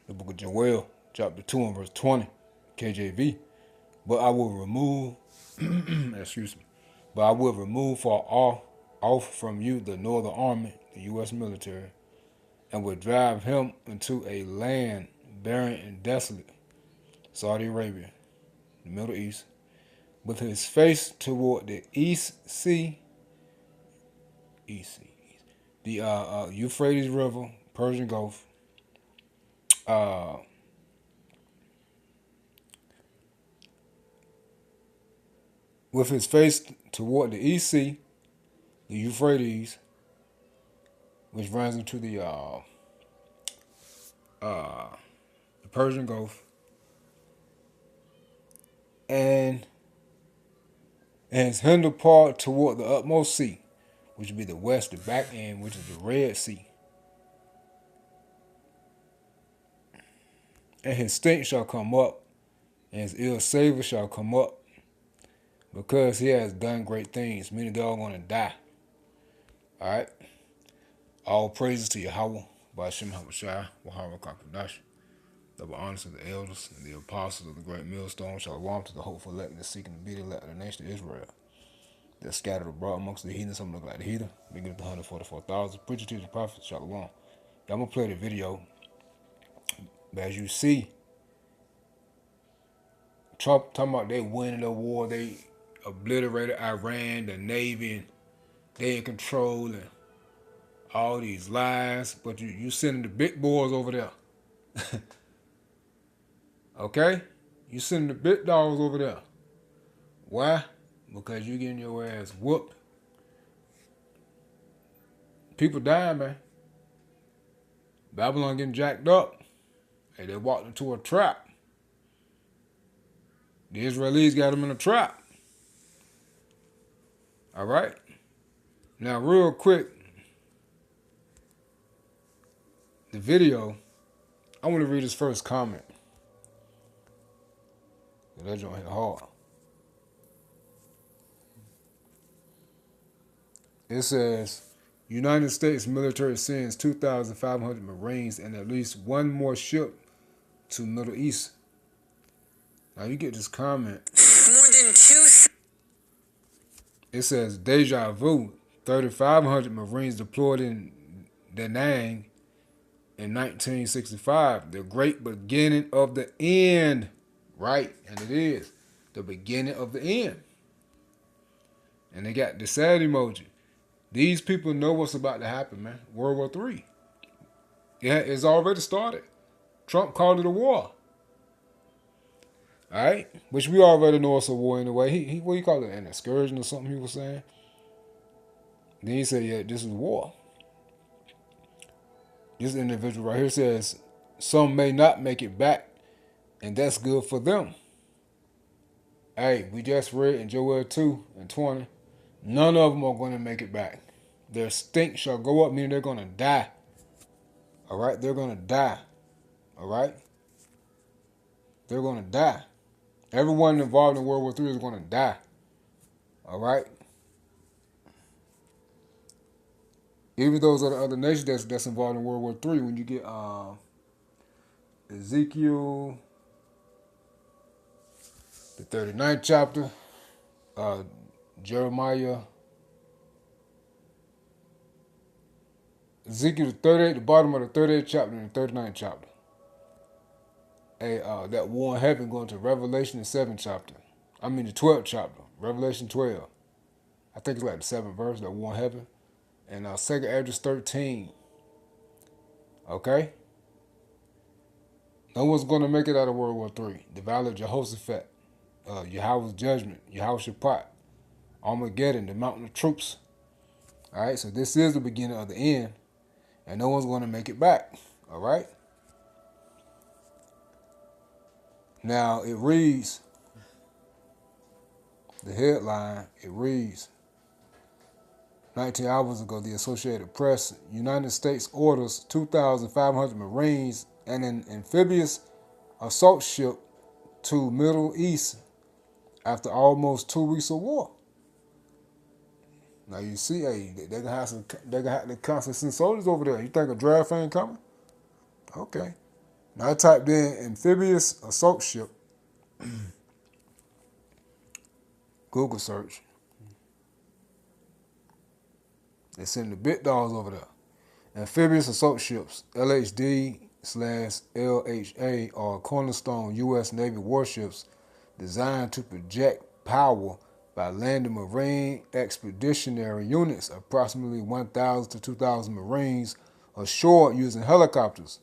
The book of Joel, chapter 2 and verse 20, KJV. But I will remove, excuse me, but I will remove for off from you the northern army, the U.S. military, and will drive him into a land barren and desolate, Saudi Arabia, the Middle East, with his face toward the East Sea, the Euphrates River, Persian Gulf, uh, with his face toward the East Sea, the Euphrates, which runs into the Persian Gulf, and his hinder part toward the utmost sea, which would be the west, the back end, which is the Red Sea. And his stink shall come up, and his ill savor shall come up, because he has done great things. Meaning they're all going to die. All right. All praises to Yahweh, Ba'ashem Habashai, Wahara Kakadash. Double honors to the elders and the apostles of the great millstone. Shalom to the hopeful elect and the seeking to be the elect of the nation of Israel. They're scattered abroad amongst the heathen. Some look like the heathen. Bigger than the 144,000. Preacher, teacher, prophet. Shalom. I'm going to play the video. But as you see, Trump talking about they winning the war. They obliterated Iran, the Navy, and they in control, and all these lies. But you sending the big boys over there. Okay? You sending the big dogs over there. Why? Because you getting your ass whooped. People dying, man. Babylon getting jacked up. Hey, they walked into a trap. The Israelis got them in a trap. All right? Now, real quick, the video, I want to read his first comment. That joint hit hard. It says, United States military sends 2,500 Marines and at least one more ship to Middle East. Now you get this comment. More than two. It says, deja vu. 3,500 Marines deployed in Da Nang in 1965. The great beginning of the end. Right, and it is. The beginning of the end. And they got the sad emoji. These people know what's about to happen, man. World War III. Yeah, it's already started. Trump called it a war. All right? Which we already know it's a war anyway. He what do you call it? An excursion or something he was saying. Then he said, yeah, this is war. This individual right here says, some may not make it back, and that's good for them. Hey, we just read in Joel 2 and 20, none of them are going to make it back. Their stink shall go up, meaning they're going to die. All right? They're going to die. All right? They're going to die. Everyone involved in World War III is going to die. All right? Even those other nations that's involved in World War III, when you get Ezekiel, the 39th chapter, Jeremiah, Ezekiel the 38, the bottom of the 38th chapter and the 39th chapter. That war in heaven going to Revelation the 7th chapter. I mean the 12th chapter, Revelation 12. I think it's like the 7th verse, that war in heaven. And 2nd Esdras 13. Okay? No one's going to make it out of World War III. The Valley of Jehoshaphat, Yahweh's judgment, Yehoshaphat, Armageddon, the mountain of troops. All right, so this is the beginning of the end, and no one's going to make it back. All right? Now, it reads, the headline, it reads, 19 hours ago, the Associated Press, United States orders 2,500 Marines and an amphibious assault ship to Middle East after almost 2 weeks of war. Now you see, hey, they're gonna have to constantly send soldiers over there. You think a draft ain't coming? Okay. Now I typed in amphibious assault ship. Google search. They send the big dogs over there. Amphibious assault ships, LHD/LHA, are cornerstone U.S. Navy warships designed to project power by landing Marine expeditionary units, approximately 1,000 to 2,000 Marines, ashore using helicopters,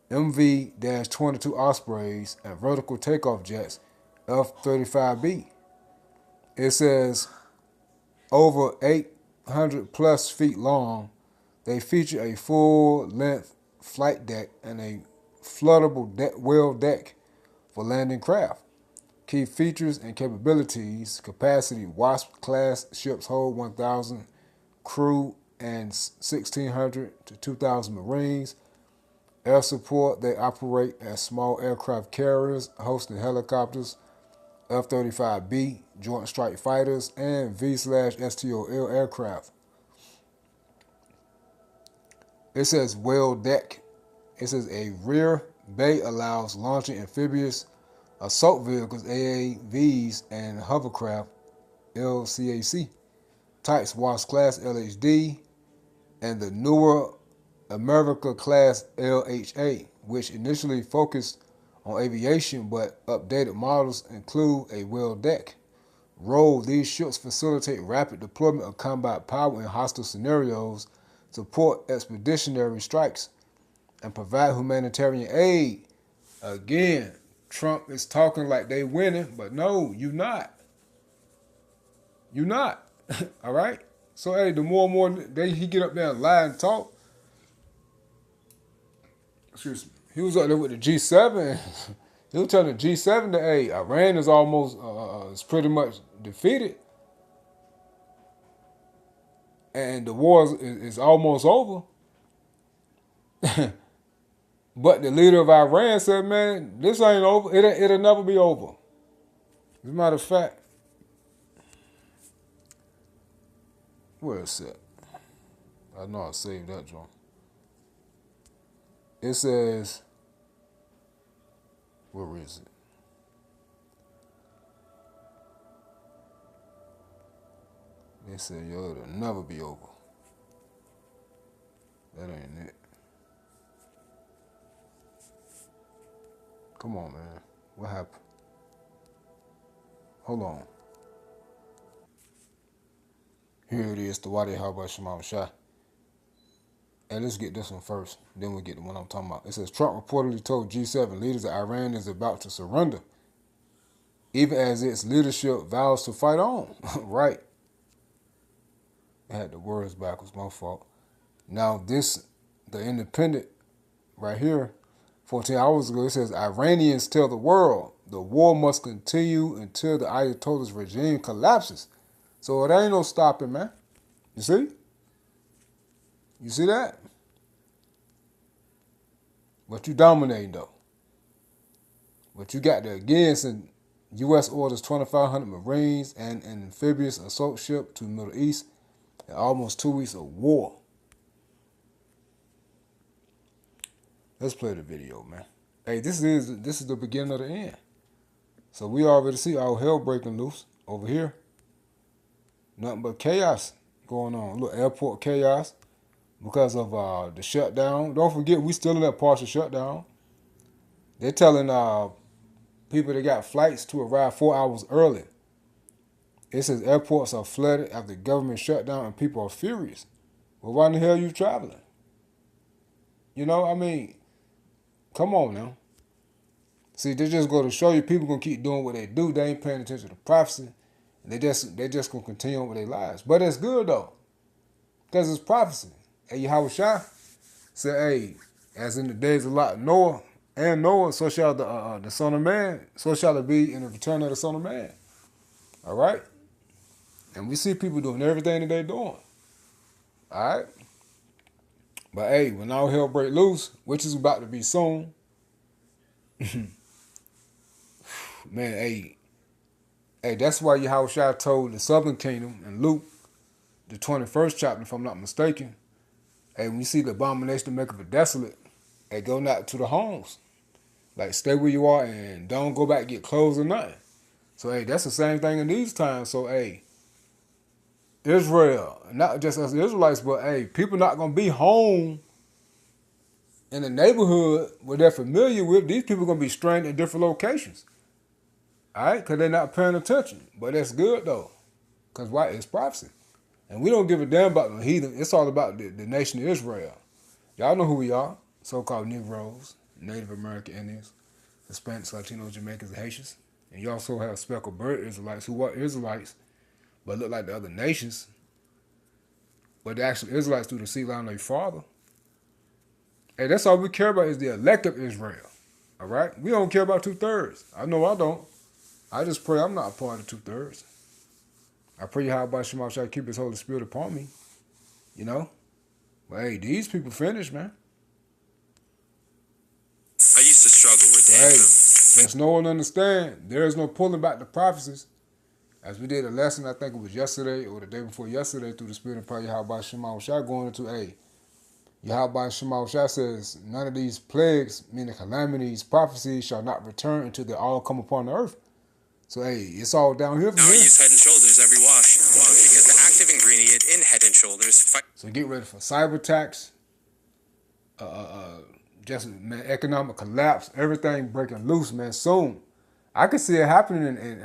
MV-22 Ospreys, and vertical takeoff jets, F-35B. It says over 800 plus feet long. They feature a full-length flight deck and a floatable wheel deck for landing craft. Key features and capabilities: capacity: Wasp-class ships hold 1,000 crew and 1,600 to 2,000 Marines. Air support: they operate as small aircraft carriers, hosting helicopters, F-35B, Joint Strike Fighters, and V/STOL aircraft. It says whale deck. It says a rear bay allows launching amphibious assault vehicles, AAVs, and hovercraft, LCAC, types Wasp-class LHD, and the newer America-class LHA, which initially focused on aviation, but updated models include a whale deck. Role: these ships facilitate rapid deployment of combat power in hostile scenarios, support expeditionary strikes, and provide humanitarian aid. Again, Trump is talking like they winning, but no, you not. You not. All right? So, hey, the more and more he get up there and lie and talk, excuse me, he was up there with the G7. He was telling the G7 that, hey, Iran is almost, is pretty much defeated. And the war is almost over. But the leader of Iran said, man, this ain't over. It'll never be over. As a matter of fact, where is it? I know I saved that joint. It says, where is it? They said, yo, it'll never be over. That ain't it. Come on, man. What happened? Hold on. Here it is, the Wadi Haba Shimam Shah. And let's get this one first. Then we'll get the one I'm talking about. It says, Trump reportedly told G7 leaders that Iran is about to surrender, even as its leadership vows to fight on. Right. I had the words backwards, my fault. Now this, the Independent right here, 14 hours ago, it says, Iranians tell the world the war must continue until the Ayatollah's regime collapses. So it ain't no stopping, man. You see? You see that? But you dominating, though. But you got the, again, since U.S. orders 2,500 Marines and an amphibious assault ship to the Middle East in almost 2 weeks of war. Let's play the video, man. Hey, this is the beginning of the end. So we already see all hell breaking loose over here. Nothing but chaos going on. Look, airport chaos because of the shutdown. Don't forget, we still in that partial shutdown. They're telling people that got flights to arrive 4 hours early. It says airports are flooded after the government shutdown and people are furious. Well, why in the hell are you traveling? You know, I mean, come on now. See, they just go to show you people gonna keep doing what they do. They ain't paying attention to prophecy. They just gonna continue on with their lives. But it's good though, because it's prophecy. Hey, Yahweh Shai said, "Hey, as in the days of Lot, Noah, so shall the Son of Man, so shall it be in the return of the Son of Man." All right, and we see people doing everything that they're doing. All right, but hey, when all hell break loose, which is about to be soon, man, hey, that's why Yahweh Shai told the Southern Kingdom in Luke, the 21st chapter, if I'm not mistaken. Hey, when you see the abomination to make of it desolate, hey, go not to the homes. Like, stay where you are and don't go back and get clothes or nothing. So, hey, that's the same thing in these times. So, hey, Israel, not just us Israelites, but, hey, people not going to be home in the neighborhood where they're familiar with. These people are going to be stranded in different locations. All right? Because they're not paying attention. But that's good, though. Because why? It's prophecy. And we don't give a damn about the heathen. It's all about the nation of Israel. Y'all know who we are. So-called Negroes, Native American Indians, Hispanics, Latinos, Jamaicans, and Haitians. And you also have speckled bird Israelites who are Israelites, but look like the other nations. But the actual Israelites through the seed line of their father. Hey, that's all we care about is the elect of Israel. All right? We don't care about 2/3. I know I don't. I just pray I'm not a part of 2/3. I pray Yahweh Shema shall keep his Holy Spirit upon me. You know? But hey, these people finished, man. I used to struggle with that. Hey, there's no one understand. There is no pulling back the prophecies. As we did a lesson, I think it was yesterday or the day before yesterday, through the Spirit of prayer, Yahweh Shema Shah going into, hey, Yahweh Shema Shah says, none of these plagues, meaning calamities, prophecies, shall not return until they all come upon the earth. So, hey, it's all down here from Now here. I use Head and Shoulders every wash because the active ingredient in Head and Shoulders So get ready for cyber attacks, just man, economic collapse, everything breaking loose, man, soon. I can see it happening in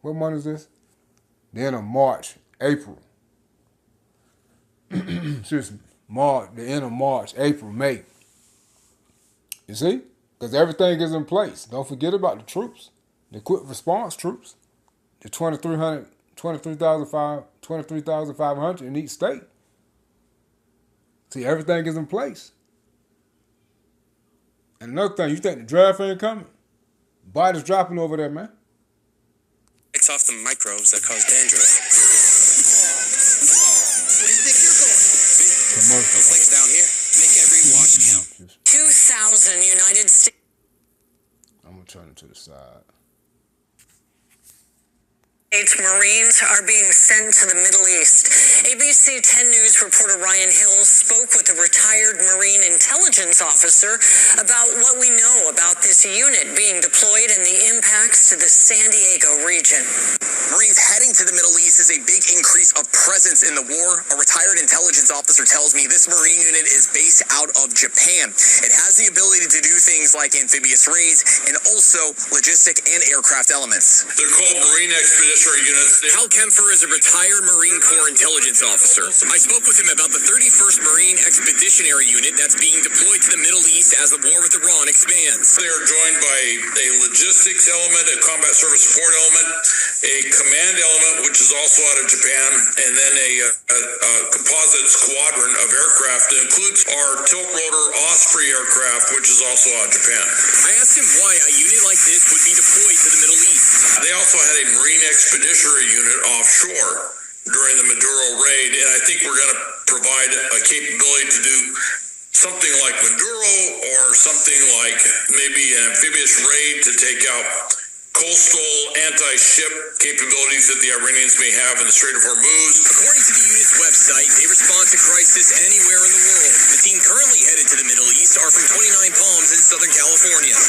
what month is this? The end of March, April. Excuse me. The end of March, April, May. You see? Because everything is in place. Don't forget about the troops, the quick response troops, the 23,500 in each state. See, everything is in place. And another thing, you think the draft ain't coming? Biden's dropping over there, man. fights off the microbes that cause dandruff. Where do you think you're going? See? Commercial. No flakes down here. Make every wash count. 2,000 United States. I'm going to turn it to the side. Marines are being sent to the Middle East. ABC 10 News reporter Ryan Hill spoke with a retired Marine intelligence officer about what we know about this unit being deployed and the impacts to the San Diego region. Marines heading to the Middle East is a big increase of presence in the war. A retired intelligence officer tells me this Marine unit is based out of Japan. It has the ability to do things like amphibious raids and also logistic and aircraft elements. They're called Marine Expeditionary Units. Hal Kempfer is a retired Marine Corps intelligence officer. I spoke with him about the 31st Marine Expeditionary Unit that's being deployed to the Middle East as the war with Iran expands. They are joined by a logistics element, a combat service support element, a command element, which is also out of Japan, and then a composite squadron of aircraft that includes our tilt-rotor Osprey aircraft, which is also out of Japan. I asked him why a unit like this would be deployed to the Middle East. They also had a Marine Expeditionary Unit offshore during the Maduro raid, and I think we're going to provide a capability to do something like Maduro or something like maybe an amphibious raid to take out coastal anti-ship capabilities that the Iranians may have in the Strait of Hormuz. According to the unit's website, they respond to crisis anywhere in the world. The team currently headed to the Middle East are from 29 Palms in Southern California.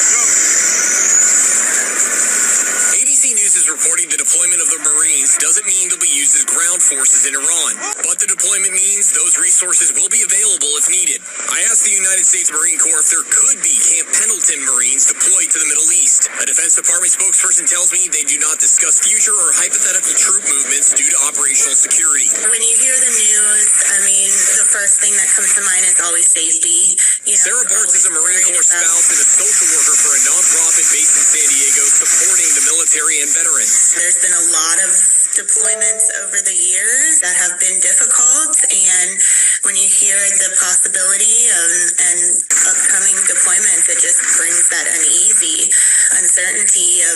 ABC News is reporting the deployment of the Marines doesn't mean they'll be used as ground forces in Iran, but the deployment means those resources will be available if needed. I asked the United States Marine Corps if there could be Camp Pendleton Marines deployed to the Middle East. A Defense Department spokesperson tells me they do not discuss future or hypothetical troop movements due to operational security. When you hear the news, I mean, the first thing that comes to mind is always safety. You know, Sarah Bartz is a Marine Corps spouse and a social worker for a nonprofit based in San Diego supporting the military and veterans. There's been a lot of deployments over the years that have been difficult, and when you hear the possibility of and upcoming deployments, it just brings that uneasy uncertainty of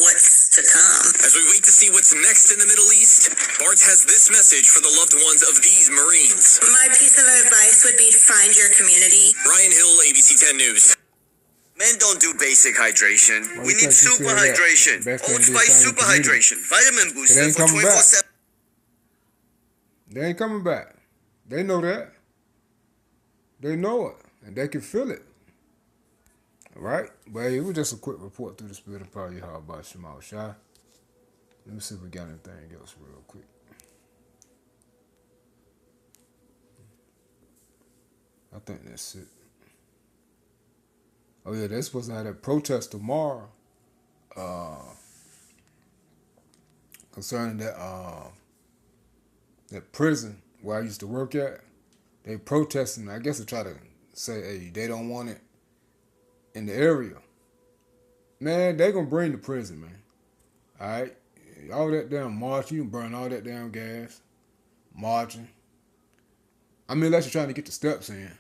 what's to come. As we wait to see what's next in the Middle East, Bartz has this message for the loved ones of these Marines. My piece of advice would be find your community. Ryan Hill, ABC 10 News. Men don't do basic hydration. Why We you need think you super said that? hydration. Best thing Old to do Spice is find super your community. hydration. Vitamin It booster ain't for coming back. 24/7. They ain't coming back. They know that. They know it. And they can feel it. Right? But hey, it was just a quick report through the spirit of power. How about Shemal Shai? Let me see if we got anything else real quick. I think that's it. Oh yeah, they're supposed to have that protest tomorrow. Concerning that prison where I used to work at. They protesting, I guess to try to say, hey, they don't want it in the area. Man, they gonna bring the prison, man. Alright? All that damn marching, you can burn all that damn gas. Marching. I mean, unless you're trying to get the steps in.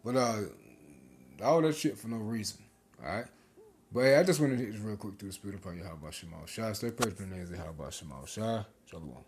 But all that shit for no reason. Alright? But hey, I just wanted to hit this real quick through the spirit of Yahweh Shemal Shai. Stay prayed for the names of Yahweh Shemal Shai. Shalom.